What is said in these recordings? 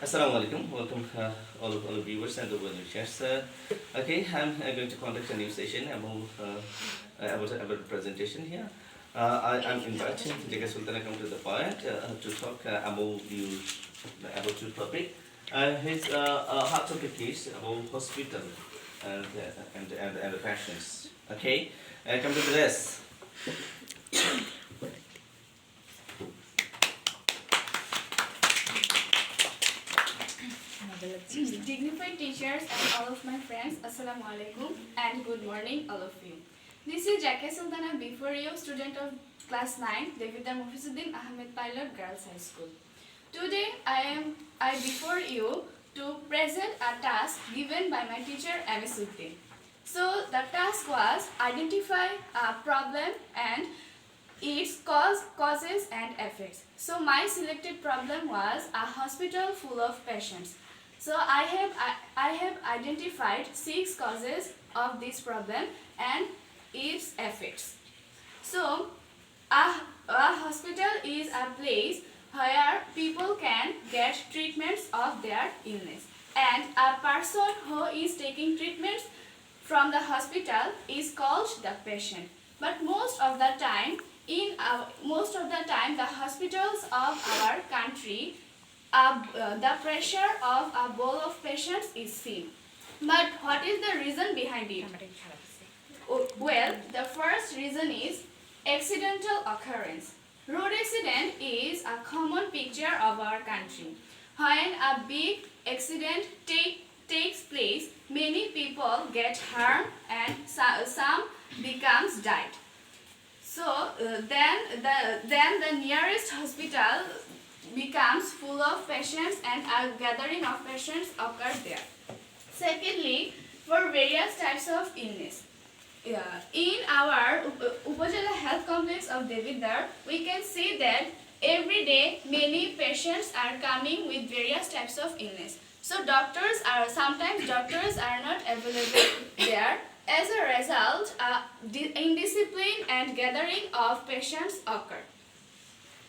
Assalamu alaikum. Welcome all of viewers and the well-wishers. Okay, I'm going to conduct a new session about a presentation here. I'm inviting Jakia Sultana come to the point to talk about two topic. His hot topic is about hospital and the patients. Okay, come to the desk. Dignified teachers and all of my friends, Assalamu alaikum and good morning all of you. This is Jakia Sultana before you, student of class 9, Debidwar Ahmed Pilot Girls High School. Today I before you to present a task given by my teacher Ms. Uddin. So the task was identify a problem and its causes and effects. So my selected problem was a hospital full of patients. So I have identified 6 causes of this problem and its effects. So a hospital is a place where people can get treatments of their illness, and a person who is taking treatments from the hospital is called the patient. But most of the time the hospitals of our country, the pressure of a bowl of patients is seen. But what is the reason behind it? Well, the first reason is accidental occurrence. Road accident is a common picture of our country. When a big accident takes place, many people get harmed and some becomes died. So then the nearest hospital becomes full of patients and a gathering of patients occurs there. Secondly, for various types of illness. In our Upazila Health Complex of Debidwar, we can see that every day many patients are coming with various types of illness. So sometimes doctors are not available there. As a result, indiscipline and gathering of patients occur.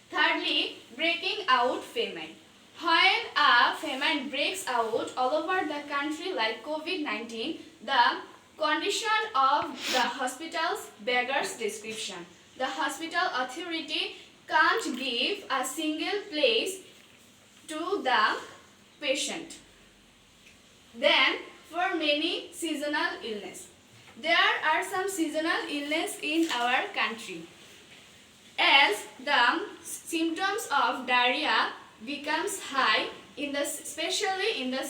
Thirdly, breaking out famine. When a famine breaks out all over the country like COVID-19, the condition of the hospitals beggars description. The hospital authority can't give a single place to the patient. Then, for many seasonal illness. There are some seasonal illness in our country. As the symptoms of diarrhea becomes high especially in the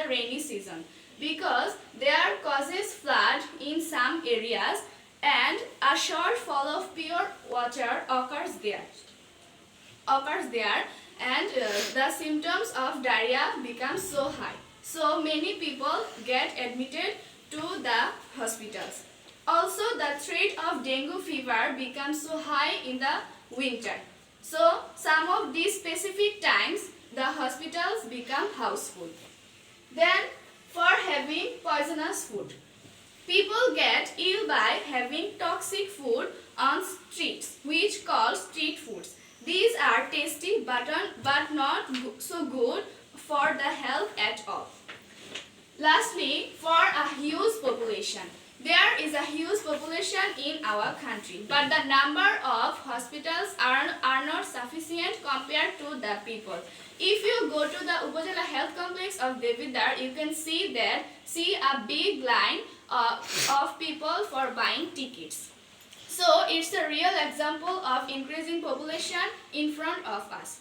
rainy season, because there causes flood in some areas and a shortfall of pure water occurs there and the symptoms of diarrhea become so high. So many people get admitted to the hospitals. Also, the threat of dengue fever becomes so high in the winter. So some of these specific times the hospitals become houseful. Then, for having poisonous food. People get ill by having toxic food on streets, which called street foods. These are tasty but not so good for the health at all. Lastly, for a huge population. There is a huge population in our country, but the number of hospitals are not sufficient compared to the people. If you go to the Upazila Health Complex of Debidwar, you can see a big line of people for buying tickets. So it's a real example of increasing population in front of us.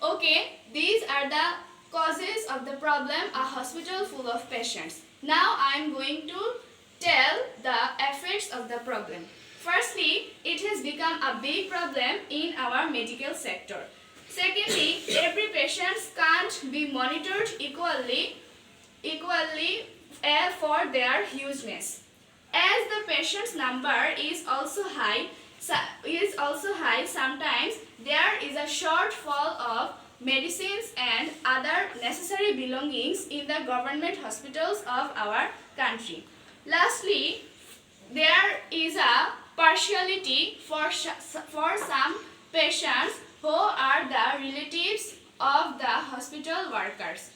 Okay, these are the causes of the problem, a hospital full of patients. Now I am going to tell the effects of the problem. Firstly, it has become a big problem in our medical sector. Secondly, every patient can't be monitored equally for their hugeness. As the patient's number is also high, sometimes there is a shortfall of medicines and other necessary belongings in the government hospitals of our country. Lastly, there is a partiality for some patients who are the relatives of the hospital workers.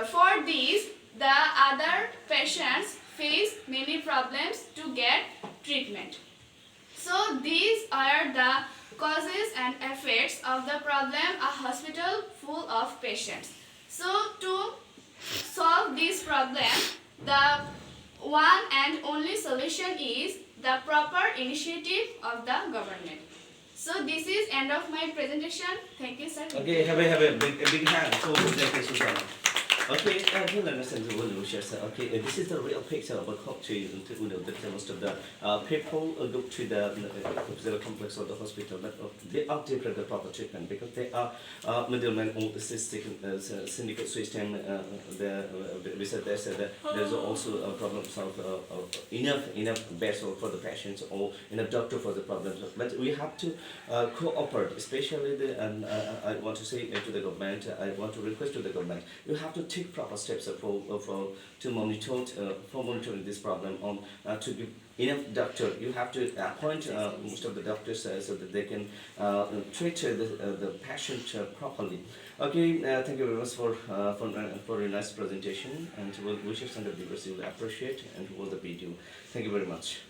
For this, the other patients face many problems to get treatment. So these are the causes and effects of the problem a hospital full of patients. So to solve this problem, the one and only solution is the proper initiative of the government. So this is end of my presentation. Thank you, sir. Okay, have a big hand for Jakia Sultana. Okay, I can understand the word you share, sir. Okay, this is the real picture of a country. That most of the people go to the complex or the hospital, but they are different the proper treatment because they are middlemen on the syndicate system. We said there's also a problem of enough beds for the patients or enough doctor for the problems. But we have to cooperate, especially and I want to say to the government. I want to request to the government. You have to take proper steps to monitoring this problem on to give enough doctor. You have to appoint most of the doctors so that they can treat the patient properly. Okay, thank you very much for your nice presentation, and we'll wish you some of the viewers will appreciate and will the video. Thank you very much.